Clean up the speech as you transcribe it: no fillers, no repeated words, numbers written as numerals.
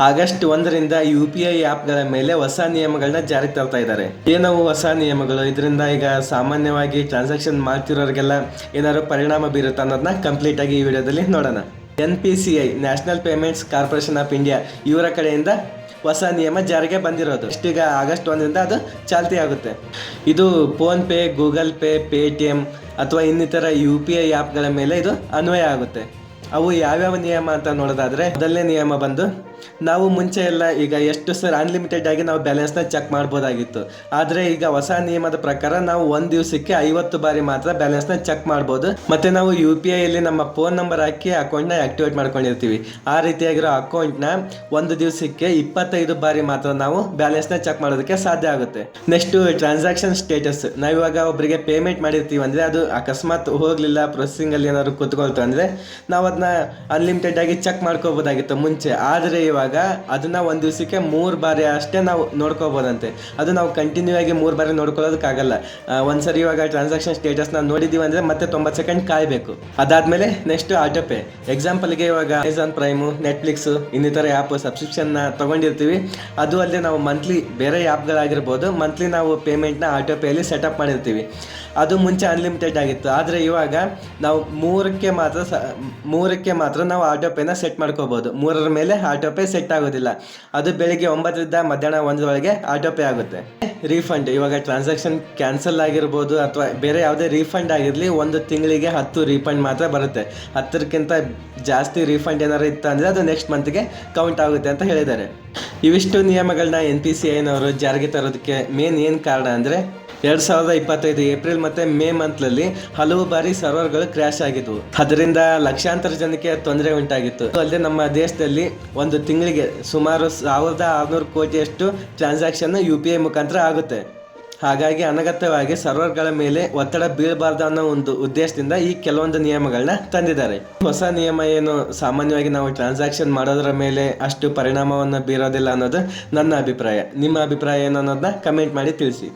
August 1ರಿಂದ UPI ಆ್ಯಪ್ಗಳ ಮೇಲೆ ಹೊಸ ನಿಯಮಗಳನ್ನ ಜಾರಿಗೆ ತರ್ತಾ ಇದ್ದಾರೆ. ಏನವು ಹೊಸ ನಿಯಮಗಳು? ಇದರಿಂದ ಈಗ ಸಾಮಾನ್ಯವಾಗಿ ಟ್ರಾನ್ಸಾಕ್ಷನ್ ಮಾಡ್ತಿರೋರಿಗೆಲ್ಲ ಏನಾದ್ರು ಪರಿಣಾಮ ಬೀರುತ್ತಾ ಅನ್ನೋದನ್ನ ಕಂಪ್ಲೀಟ್ ಆಗಿ ಈ ವಿಡಿಯೋದಲ್ಲಿ ನೋಡೋಣ. NPCI national payments corporation of India ಇವರ ಕಡೆಯಿಂದ ಹೊಸ ನಿಯಮ ಜಾರಿಗೆ ಬಂದಿರೋದು. ಈಗ ಆಗಸ್ಟ್ 1ರಿಂದ ಅದು ಚಾಲ್ತಿ ಆಗುತ್ತೆ. ಇದು ಫೋನ್ಪೇ, ಗೂಗಲ್ ಪೇ, ಪೇಟಿಎಂ ಅಥವಾ ಇನ್ನಿತರ UPI ಆ್ಯಪ್ಗಳ ಮೇಲೆ ಇದು ಅನ್ವಯ ಆಗುತ್ತೆ. ಅವು ಯಾವ್ಯಾವ ನಿಯಮ ಅಂತ ನೋಡೋದಾದರೆ, ಮೊದಲನೇ ನಿಯಮ ಬಂದು, ನಾವು ಮುಂಚೆ ಎಲ್ಲ ಈಗ ಎಷ್ಟು ಸರ್ ಅನ್ಲಿಮಿಟೆಡ್ ಆಗಿ ನಾವು ಬ್ಯಾಲೆನ್ಸ್ನ ಚೆಕ್ ಮಾಡ್ಬೋದಾಗಿತ್ತು. ಆದರೆ ಈಗ ಹೊಸ ನಿಯಮದ ಪ್ರಕಾರ ನಾವು ಒಂದು ದಿವಸಕ್ಕೆ 50 ಬಾರಿ ಮಾತ್ರ ಬ್ಯಾಲೆನ್ಸ್ನ ಚೆಕ್ ಮಾಡ್ಬೋದು. ಮತ್ತು ನಾವು UPIಯಲ್ಲಿ ನಮ್ಮ ಫೋನ್ ನಂಬರ್ ಹಾಕಿ ಅಕೌಂಟ್ನ ಆ್ಯಕ್ಟಿವೇಟ್ ಮಾಡ್ಕೊಂಡಿರ್ತೀವಿ. ಆ ರೀತಿಯಾಗಿರೋ ಅಕೌಂಟ್ನ ಒಂದು ದಿವಸಕ್ಕೆ 25 ಬಾರಿ ಮಾತ್ರ ನಾವು ಬ್ಯಾಲೆನ್ಸ್ನ ಚೆಕ್ ಮಾಡೋದಕ್ಕೆ ಸಾಧ್ಯ ಆಗುತ್ತೆ. Next transaction status. ನಾವಿವಾಗ ಒಬ್ಬರಿಗೆ ಪೇಮೆಂಟ್ ಮಾಡಿರ್ತೀವಿ ಅಂದರೆ ಅದು ಅಕಸ್ಮಾತ್ ಹೋಗಲಿಲ್ಲ, ಪ್ರೊಸೆಸಿಂಗಲ್ಲಿ ಏನಾದ್ರು ಕೂತ್ಕೊಳ್ತು ಅಂದರೆ ನಾವು ಅದನ್ನ ಅನ್ಲಿಮಿಟೆಡ್ ಆಗಿ ಚೆಕ್ ಮಾಡ್ಕೋಬೋದಾಗಿತ್ತು ಮುಂಚೆ. ಆದರೆ ಇವಾಗ ಅದನ್ನ ಒಂದು ದಿವಸಕ್ಕೆ 3 ಬಾರಿ ಅಷ್ಟೇ ನಾವು ನೋಡ್ಕೋಬೋದಂತೆ. ಅದು ನಾವು ಕಂಟಿನ್ಯೂ ಆಗಿ 3 ಬಾರಿ ನೋಡ್ಕೊಳ್ಳೋದಕ್ಕಾಗಲ್ಲ. ಒಂದ್ಸರಿ ಇವಾಗ ಟ್ರಾನ್ಸಾಕ್ಷನ್ ಸ್ಟೇಟಸ್ನ ನೋಡಿದ್ದೀವಿ ಅಂದರೆ ಮತ್ತೆ 90 ಸೆಕೆಂಡ್ ಕಾಯಬೇಕು. ಅದಾದಮೇಲೆ ನೆಕ್ಸ್ಟ್ ಆಟೋಪೇ. ಎಕ್ಸಾಂಪಲ್ಗೆ ಇವಾಗ ಅಮೆಝಾನ್ ಪ್ರೈಮು, ನೆಟ್ಫ್ಲಿಕ್ಸು ಇನ್ನಿತರ ಆ್ಯಪ್ ಸಬ್ಸ್ಕ್ರಿಪ್ಷನ್ನ ತೊಗೊಂಡಿರ್ತೀವಿ. ಅದು ಅಲ್ಲದೆ ನಾವು ಮಂತ್ಲಿ ಬೇರೆ ಆ್ಯಪ್ಗಳಾಗಿರ್ಬೋದು, ಮಂತ್ಲಿ ನಾವು ಪೇಮೆಂಟ್ನ ಆಟೋಪೇಯಲ್ಲಿ ಸೆಟಪ್ ಮಾಡಿರ್ತೀವಿ. ಅದು ಮುಂಚೆ ಅನ್ಲಿಮಿಟೆಡ್ ಆಗಿತ್ತು. ಆದರೆ ಇವಾಗ ನಾವು ಮೂರಕ್ಕೆ ಮಾತ್ರ ನಾವು ಆಟೋಪೇನ ಸೆಟ್ ಮಾಡ್ಕೋಬೋದು. 3ರ ಮೇಲೆ ಆಟೋಪೇ ಸೆಟ್ ಆಗೋದಿಲ್ಲ. ಅದು ಬೆಳಿಗ್ಗೆ 9ರಿಂದ ಮಧ್ಯಾಹ್ನ 1ರೊಳಗೆ ಆಟೋಪೇ ಆಗುತ್ತೆ. ರೀಫಂಡ್. ಇವಾಗ ಟ್ರಾನ್ಸಾಕ್ಷನ್ ಕ್ಯಾನ್ಸಲ್ ಆಗಿರ್ಬೋದು ಅಥವಾ ಬೇರೆ ಯಾವುದೇ ರೀಫಂಡ್ ಆಗಿರಲಿ, 1 ತಿಂಗಳಿಗೆ 10 ರೀಫಂಡ್ ಮಾತ್ರ ಬರುತ್ತೆ. 10ಕ್ಕಿಂತ ಜಾಸ್ತಿ ರೀಫಂಡ್ ಏನಾರು ಇತ್ತು ಅಂದರೆ ಅದು ನೆಕ್ಸ್ಟ್ ಮಂತ್ಗೆ ಕೌಂಟ್ ಆಗುತ್ತೆ ಅಂತ ಹೇಳಿದ್ದಾರೆ. ಇವಿಷ್ಟು ನಿಯಮಗಳನ್ನ NPCIನವರು ಜಾರಿಗೆ ತರೋದಕ್ಕೆ ಮೇನ್ ಏನು ಕಾರಣ ಅಂದರೆ, 2025 ಏಪ್ರಿಲ್ ಮತ್ತು ಮೇ ಮಂತ್ಲಲ್ಲಿ ಹಲವು ಬಾರಿ ಸರ್ವರ್ಗಳು ಕ್ರ್ಯಾಶ್ ಆಗಿದ್ವು. ಅದರಿಂದ ಲಕ್ಷಾಂತರ ಜನಕ್ಕೆ ತೊಂದರೆ ಉಂಟಾಗಿತ್ತು. ಅಲ್ಲದೆ ನಮ್ಮ ದೇಶದಲ್ಲಿ ಒಂದು ತಿಂಗಳಿಗೆ ಸುಮಾರು 1600 ಕೋಟಿಯಷ್ಟು ಟ್ರಾನ್ಸಾಕ್ಷನ್ UPI ಮುಖಾಂತರ ಆಗುತ್ತೆ. ಹಾಗಾಗಿ ಅನಗತ್ಯವಾಗಿ ಸರ್ವರ್ಗಳ ಮೇಲೆ ಒತ್ತಡ ಬೀಳಬಾರ್ದು ಅನ್ನೋ ಒಂದು ಉದ್ದೇಶದಿಂದ ಈ ಕೆಲವೊಂದು ನಿಯಮಗಳನ್ನ ತಂದಿದ್ದಾರೆ. ಹೊಸ ನಿಯಮ ಏನು ಸಾಮಾನ್ಯವಾಗಿ ನಾವು ಟ್ರಾನ್ಸಾಕ್ಷನ್ ಮಾಡೋದರ ಮೇಲೆ ಅಷ್ಟು ಪರಿಣಾಮವನ್ನು ಬೀರೋದಿಲ್ಲ ಅನ್ನೋದು ನನ್ನ ಅಭಿಪ್ರಾಯ. ನಿಮ್ಮ ಅಭಿಪ್ರಾಯ ಏನು ಅನ್ನೋದನ್ನ ಕಮೆಂಟ್ ಮಾಡಿ ತಿಳಿಸಿ.